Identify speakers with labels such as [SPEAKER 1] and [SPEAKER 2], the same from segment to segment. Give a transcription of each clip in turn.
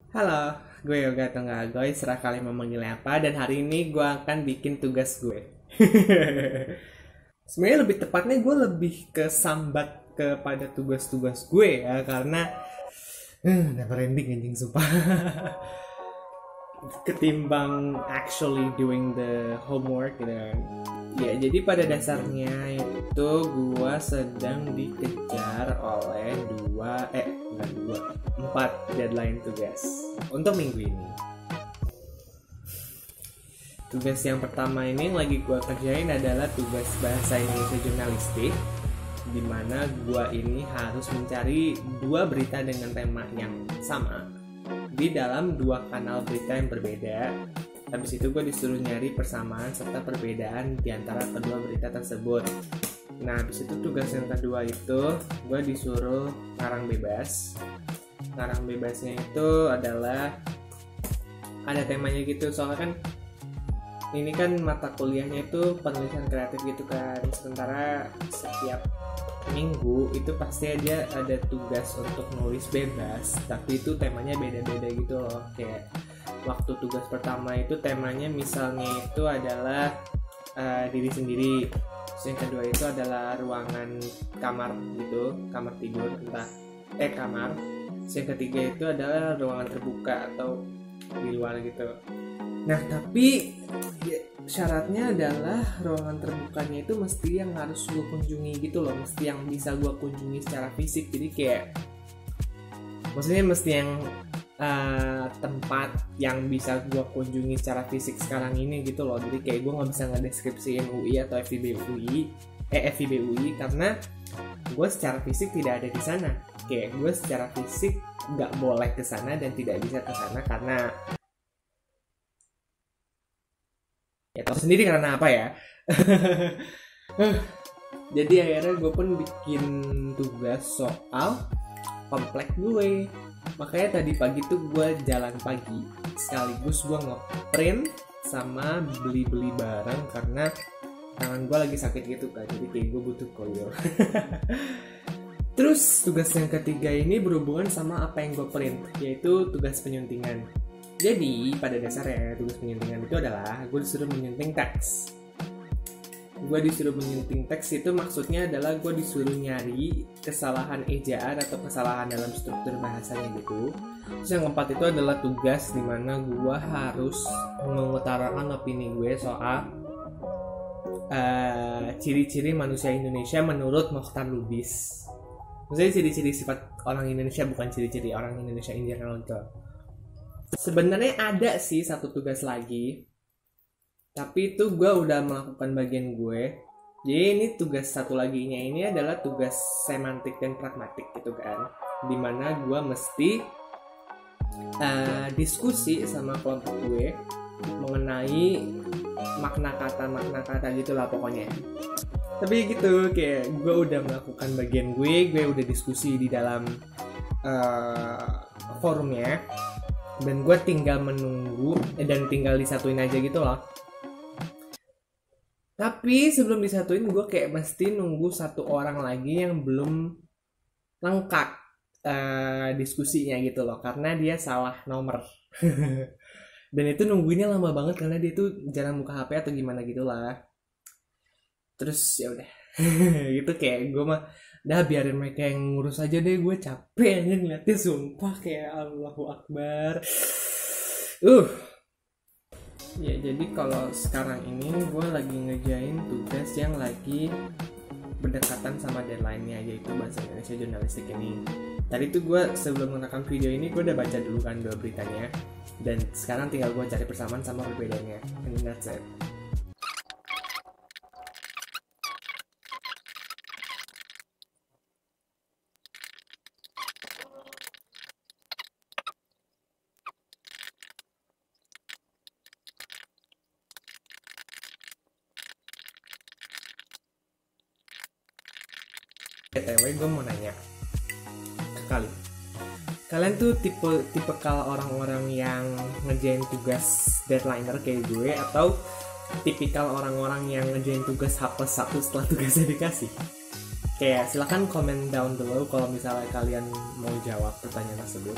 [SPEAKER 1] Halo, gue Yoga Tenggagoy, serah kalian memanggilnya apa, dan hari ini gue akan bikin tugas gue. Sebenarnya lebih tepatnya gue lebih ke sambat kepada tugas-tugas gue ya, karena never ending anjing sumpah. Ketimbang actually doing the homework gitu kan. Ya, jadi pada dasarnya itu gua sedang dikejar oleh empat deadline tugas untuk minggu ini. Tugas yang pertama ini yang lagi gua kerjain adalah tugas bahasa Indonesia jurnalistik, di mana gua ini harus mencari dua berita dengan tema yang sama di dalam dua kanal berita yang berbeda. Habis itu gue disuruh nyari persamaan serta perbedaan di antara kedua berita tersebut. Nah, habis itu tugas yang kedua itu gue disuruh ngarang bebas. Ngarang bebasnya itu adalah ada temanya gitu, soalnya kan ini kan mata kuliahnya itu penulisan kreatif gitu kan. Sementara setiap minggu itu pasti aja ada tugas untuk nulis bebas, tapi itu temanya beda-beda gitu loh. Kayak waktu tugas pertama itu temanya misalnya itu adalah diri sendiri. Terus yang kedua itu adalah ruangan kamar gitu, kamar tidur kamar. Terus yang ketiga itu adalah ruangan terbuka atau di luar gitu. Nah, tapi syaratnya adalah ruangan terbukanya itu mesti yang harus gue kunjungi gitu loh, mesti yang bisa gue kunjungi secara fisik. Jadi kayak maksudnya mesti yang tempat yang bisa gue kunjungi secara fisik sekarang ini gitu loh. Jadi kayak gue nggak bisa ngedeskripsiin UI atau FIB UI karena gue secara fisik tidak ada di sana. Kayak gue secara fisik nggak boleh ke sana dan tidak bisa ke sana karena ya tahu sendiri karena apa ya. Jadi akhirnya gue pun bikin tugas soal komplek gue. Makanya tadi pagi tuh gue jalan pagi sekaligus gue ngeprint sama beli-beli barang karena tangan gue lagi sakit gitu kan. Jadi kayak gue butuh koyo. Terus tugas yang ketiga ini berhubungan sama apa yang gue print, yaitu tugas penyuntingan. Jadi pada dasarnya tugas penyuntingan itu adalah gue disuruh menyunting teks. Gue disuruh menyunting teks itu maksudnya adalah gue disuruh nyari kesalahan ejaan atau kesalahan dalam struktur bahasanya gitu. Terus yang keempat itu adalah tugas dimana gue harus mengutarakan opini gue soal ciri-ciri manusia Indonesia menurut Mokhtar Lubis. Maksudnya ciri-ciri sifat orang Indonesia, bukan ciri-ciri orang Indonesia in general gitu. Sebenarnya ada sih satu tugas lagi, tapi itu gue udah melakukan bagian gue. Jadi ini tugas satu laginya ini adalah tugas semantik dan pragmatik gitu kan, dimana gue mesti diskusi sama kelompok gue mengenai makna kata gitulah pokoknya. Tapi gitu, kayak gue udah melakukan bagian gue udah diskusi di dalam forumnya, dan gue tinggal menunggu dan tinggal disatuin aja gitu loh. Tapi sebelum disatuin gue kayak mesti nunggu satu orang lagi yang belum lengkap diskusinya gitu loh, karena dia salah nomor. Dan itu nungguinnya lama banget karena dia tuh jarang buka HP atau gimana gitulah. Terus ya udah gitu, kayak gue mah dah biarin mereka yang ngurus aja deh, gue capek aja ngeliatnya sumpah, kayak Allahu Akbar. Ya jadi kalau sekarang ini gue lagi ngerjain tugas yang lagi berdekatan sama deadline-nya, yaitu bahasa Indonesia jurnalistik ini. Tadi tuh gue sebelum merekam video ini gue udah baca dulu kan dua beritanya, dan sekarang tinggal gue cari persamaan sama perbedaannya, and that's it. BTW gue mau nanya ke kalian tuh tipikal orang-orang yang ngerjain tugas deadlineer kayak gue, atau tipikal orang-orang yang ngerjain tugas H+1 setelah tugasnya dikasih? Kayak silahkan komen down below kalau misalnya kalian mau jawab pertanyaan tersebut.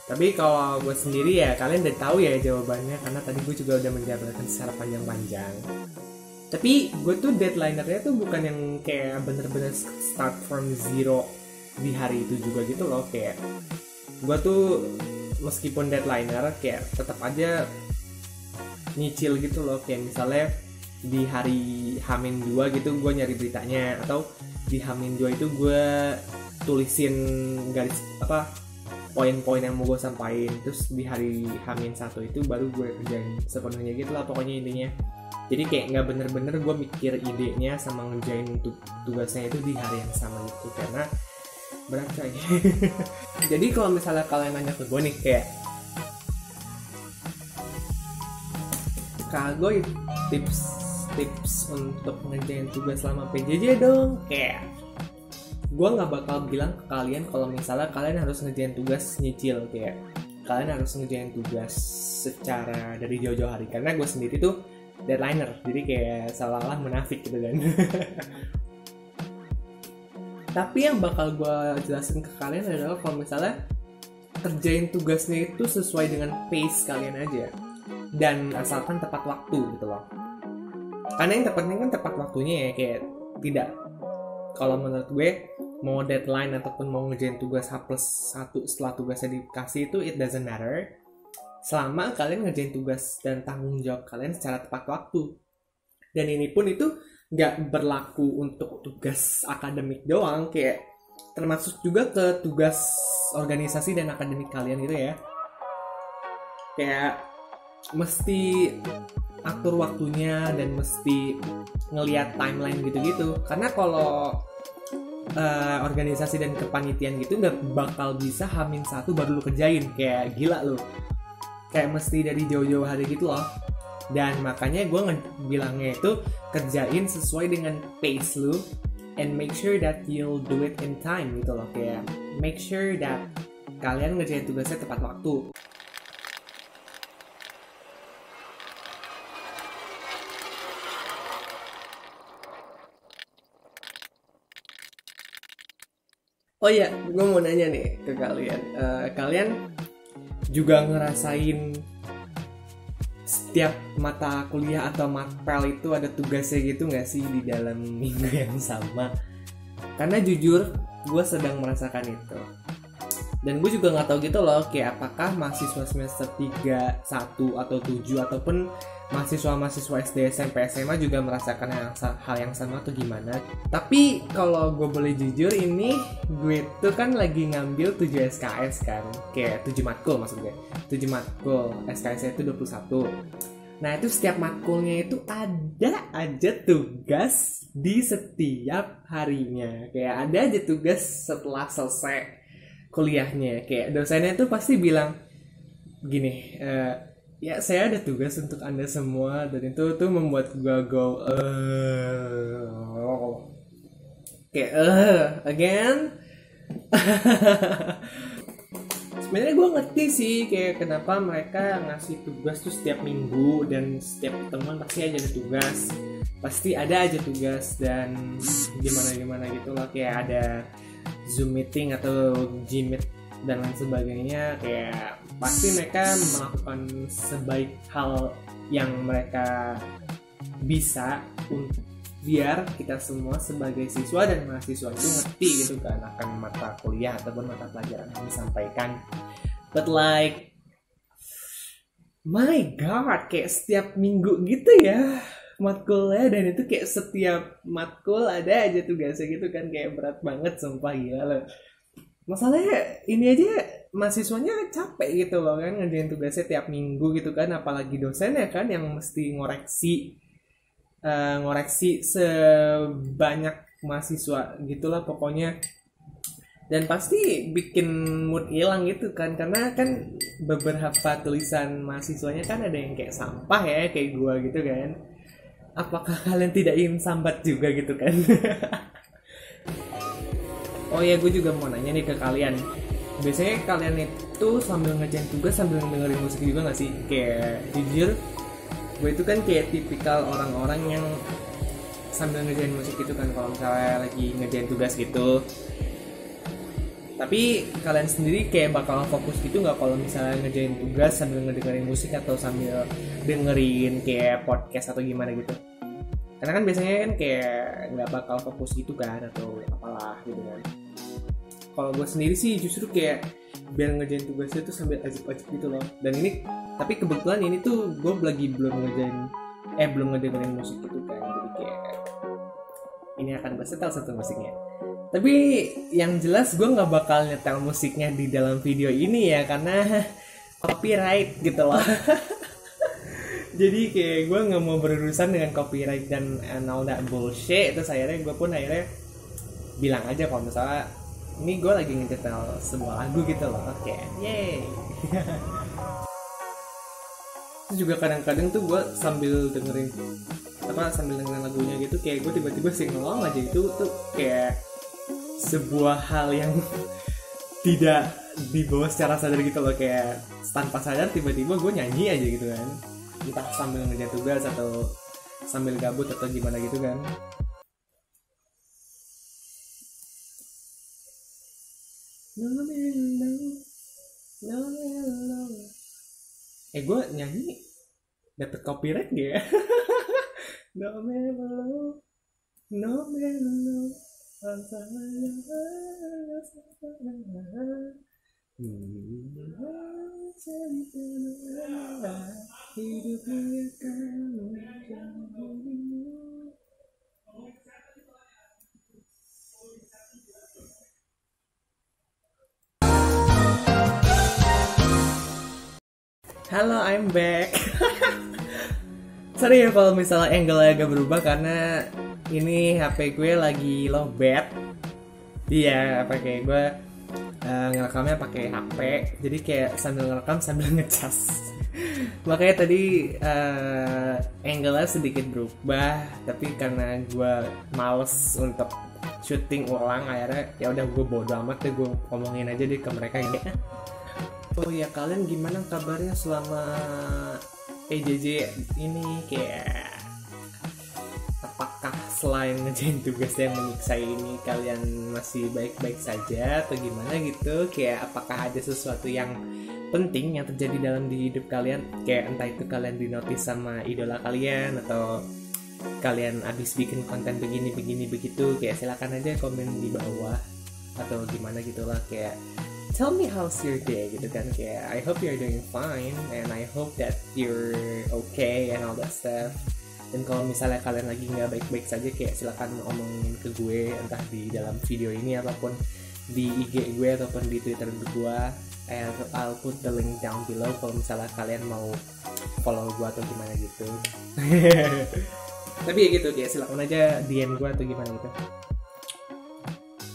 [SPEAKER 1] Tapi kalau gue sendiri ya kalian udah tahu ya jawabannya, karena tadi gue juga udah menjabarkan secara panjang-panjang. Tapi gue tuh deadlinernya tuh bukan yang kayak bener-bener start from zero di hari itu juga gitu loh. Kayak gue tuh meskipun deadliner kayak tetap aja nyicil gitu loh. Kayak misalnya di hari H-2 gitu gue nyari beritanya, atau di H-2 itu gue tulisin garis poin-poin yang mau gue sampaikan, terus di hari H-1 itu baru gue kerjain sepenuhnya gitu lah pokoknya intinya. Jadi kayak nggak bener-bener gue mikir idenya sama ngerjain tugasnya itu di hari yang sama gitu, karena berat coy. Jadi kalau misalnya kalian nanya ke gue nih kayak, Kak Goy, tips untuk ngerjain tugas selama PJJ dong. Kayak gue nggak bakal bilang ke kalian kalau misalnya kalian harus ngerjain tugas nyicil, kayak kalian harus ngerjain tugas secara dari jauh-jauh hari, karena gue sendiri tuh deadliner, jadi kayak seolah-olah munafik gitu kan. Tapi yang bakal gue jelasin ke kalian adalah kalau misalnya kerjain tugasnya itu sesuai dengan pace kalian aja, dan asalkan tepat waktu gitu loh. Karena yang terpenting kan tepat waktunya ya, kayak tidak, kalau menurut gue mau deadline ataupun mau ngerjain tugas H+1 setelah tugasnya dikasih itu it doesn't matter, selama kalian ngerjain tugas dan tanggung jawab kalian secara tepat waktu. Dan ini pun itu nggak berlaku untuk tugas akademik doang, kayak termasuk juga ke tugas organisasi dan akademik kalian gitu ya. Kayak mesti atur waktunya dan mesti ngelihat timeline gitu-gitu, karena kalau organisasi dan kepanitiaan gitu nggak bakal bisa H-1 baru lu kerjain, kayak gila lu, kayak mesti dari jauh-jauh hari gitu loh. Dan makanya gue bilangnya itu kerjain sesuai dengan pace lu, and make sure that you'll do it in time gitu loh, kayak make sure that kalian ngerjain tugasnya tepat waktu. Oh iya, gue mau nanya nih ke kalian. Kalian juga ngerasain setiap mata kuliah atau matpel itu ada tugasnya gitu nggak sih di dalam minggu yang sama? Karena jujur, gue sedang merasakan itu. Dan gue juga nggak tahu gitu loh, kayak apakah mahasiswa semester 3, 1, atau 7, ataupun mahasiswa-mahasiswa SD, SMP, SMA juga merasakan hal yang sama atau gimana. Tapi kalau gue boleh jujur, ini gue tuh kan lagi ngambil 7 SKS kan, kayak 7 matkul maksud gue, 7 matkul, SKS itu 21. Nah itu setiap matkulnya itu ada aja tugas di setiap harinya, kayak ada aja tugas setelah selesai kuliahnya. Kayak dosennya tuh pasti bilang gini, ya saya ada tugas untuk Anda semua, dan itu tuh membuat gue kayak again. Sebenarnya gue ngerti sih kayak kenapa mereka ngasih tugas tuh setiap minggu, dan setiap pertemuan pasti aja ada tugas, pasti ada aja tugas, dan gimana gitu lah, kayak ada Zoom meeting atau Gmeet dan lain sebagainya. Kayak pasti mereka melakukan sebaik hal yang mereka bisa biar kita semua sebagai siswa dan mahasiswa itu ngerti gitu kan akan mata kuliah ataupun mata pelajaran yang disampaikan. But like, my god, kayak setiap minggu gitu ya matkulnya, dan itu kayak setiap matkul ada aja tugasnya gitu kan, kayak berat banget sumpah, gila loh. Masalahnya ini aja mahasiswanya capek gitu loh kan ngerjain tugasnya tiap minggu gitu kan, apalagi dosennya kan yang mesti ngoreksi sebanyak mahasiswa gitulah pokoknya. Dan pasti bikin mood hilang gitu kan, karena kan beberapa tulisan mahasiswanya kan ada yang kayak sampah ya, kayak gua gitu kan. Apakah kalian tidak ingin sambat juga gitu kan? Oh ya, gue juga mau nanya nih ke kalian. Biasanya kalian itu sambil ngerjain tugas sambil dengerin musik juga gak sih? Kayak jujur, gue itu kan kayak tipikal orang-orang yang sambil ngerjain musik gitu kan, kalau misalnya lagi ngerjain tugas gitu. Tapi kalian sendiri kayak bakal fokus gitu nggak kalau misalnya ngerjain tugas sambil ngedengerin musik atau sambil dengerin kayak podcast atau gimana gitu? Karena kan biasanya kan kayak nggak bakal fokus gitu kan atau apalah gitu kan. Kalau gue sendiri sih justru kayak biar ngerjain tugasnya tuh sambil ajib-ajib gitu loh. Dan ini tapi kebetulan ini tuh gue lagi belum ngedengerin musik gitu kan. Jadi kayak ini akan gue setel satu musiknya. Tapi yang jelas gue nggak bakal nyetel musiknya di dalam video ini ya karena copyright gitu loh. Jadi kayak gue nggak mau berurusan dengan copyright dan all that bullshit. Terus gue pun akhirnya bilang aja kalau misalnya ini gue lagi nyetel sebuah lagu gitu loh. Oke, yay. Terus juga kadang-kadang tuh gue sambil dengerin lagunya gitu kayak gue tiba-tiba sing-along aja. Itu tuh kayak sebuah hal yang tidak dibawa secara sadar gitu loh, kayak tanpa sadar tiba-tiba gue nyanyi aja gitu kan, entah sambil ngerjain tugas atau sambil gabut atau gimana gitu kan. Gue nyanyi dapet copyright gak ya? No mellow. Halo, I'm back. Sorry ya kalau misalnya angle agak berubah karena ini HP gue lagi lowbat. Iya, pakai gue ngerekamnya pakai HP. Jadi kayak sambil ngerekam sambil ngecas. Makanya tadi angle-nya sedikit berubah, tapi karena gue males untuk syuting ulang, akhirnya ya udah gue bodo amat deh, gue ngomongin aja deh ke mereka ini. Oh ya, kalian gimana kabarnya selama PJJ ini? Kayak apakah selain ngerjain tugas yang menyiksa ini kalian masih baik-baik saja atau gimana gitu? Kayak apakah ada sesuatu yang penting yang terjadi dalam di hidup kalian? Kayak entah itu kalian dinotis sama idola kalian atau kalian abis bikin konten begini begitu, kayak silakan aja komen di bawah atau gimana gitulah, kayak tell me how's your day gitu kan, kayak I hope you're doing fine and I hope that you're okay and all that stuff. Dan kalau misalnya kalian lagi nggak baik-baik saja, kayak silakan ngomongin ke gue entah di dalam video ini ataupun di IG gue ataupun di Twitter gue. I'll put the link down below kalau misalnya kalian mau follow gue atau gimana gitu. Tapi ya gitu, kayak silakan aja DM gue atau gimana gitu.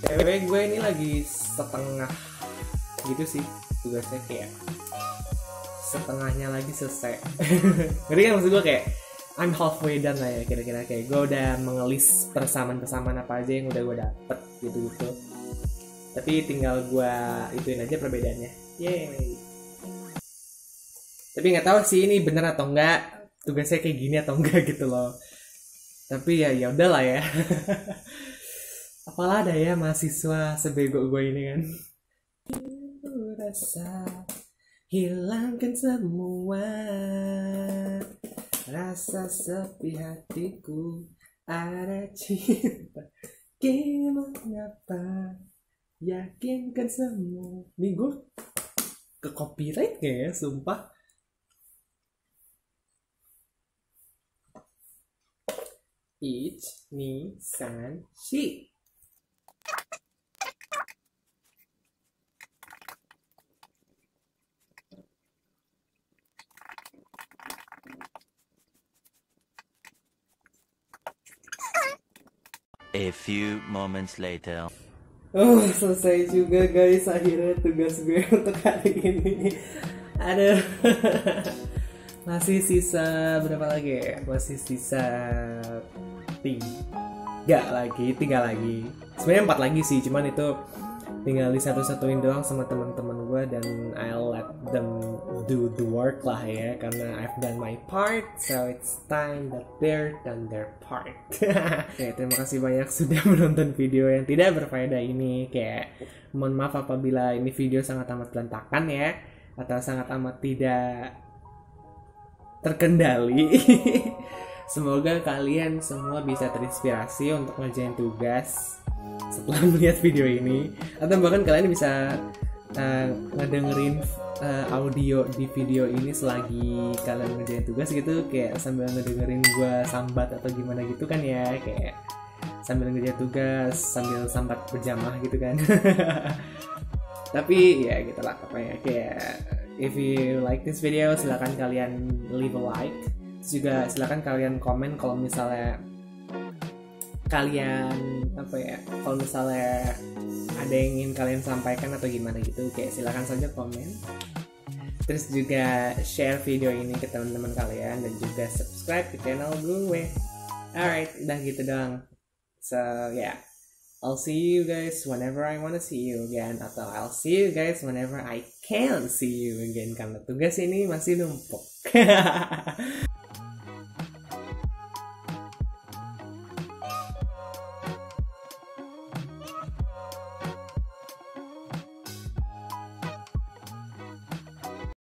[SPEAKER 1] Cewek gue ini lagi setengah gitu sih tugasnya, kayak setengahnya lagi selesai. Ngerti kan maksud gue, kayak I'm halfway done lah ya kira-kira, kayak gue udah mengelis persamaan apa aja yang udah gue dapet gitu. Tapi tinggal gue ituin aja perbedaannya. Yeay. Tapi nggak tahu sih ini bener atau enggak, tugasnya kayak gini atau enggak gitu loh. Tapi ya udahlah ya. Apalah daya mahasiswa sebego gue ini kan. Rasa hilangkan semua rasa sepi hatiku, ada cinta gimana pak, yakinkan semua. Nih gue ke copyright kayaknya, sumpah. Ich ni san shi.
[SPEAKER 2] A few moments later.
[SPEAKER 1] Oh, selesai juga guys akhirnya tugas gue untuk hari ini. Aduh. Masih sisa berapa lagi ya? Masih sisa 3 lagi. Sebenarnya 4 lagi sih, cuman itu tinggal disatu-satuin doang sama teman-teman gue, dan I'll let them do the work lah ya, karena I've done my part, so it's time that they're done their part. Oke, terima kasih banyak sudah menonton video yang tidak berfaedah ini. Kayak mohon maaf apabila ini video sangat amat berantakan ya, atau sangat amat tidak terkendali. Semoga kalian semua bisa terinspirasi untuk ngerjain tugas setelah melihat video ini, atau bahkan kalian bisa ngedengerin audio di video ini selagi kalian ngerjain tugas gitu, kayak sambil ngedengerin gue sambat atau gimana gitu kan ya, kayak sambil ngerjain tugas sambil sambat berjamaah gitu kan. Tapi ya gitulah pokoknya. Kayak if you like this video, silakan kalian leave a like. Juga silakan kalian komen kalau misalnya kalian kalau misalnya ada yang ingin kalian sampaikan atau gimana gitu, kayak silakan saja komen. Terus juga share video ini ke teman-teman kalian, dan juga subscribe ke channel gue. Alright, udah gitu doang. So yeah, I'll see you guys whenever I wanna see you again, atau I'll see you guys whenever I can see you again, karena tugas ini masih numpuk.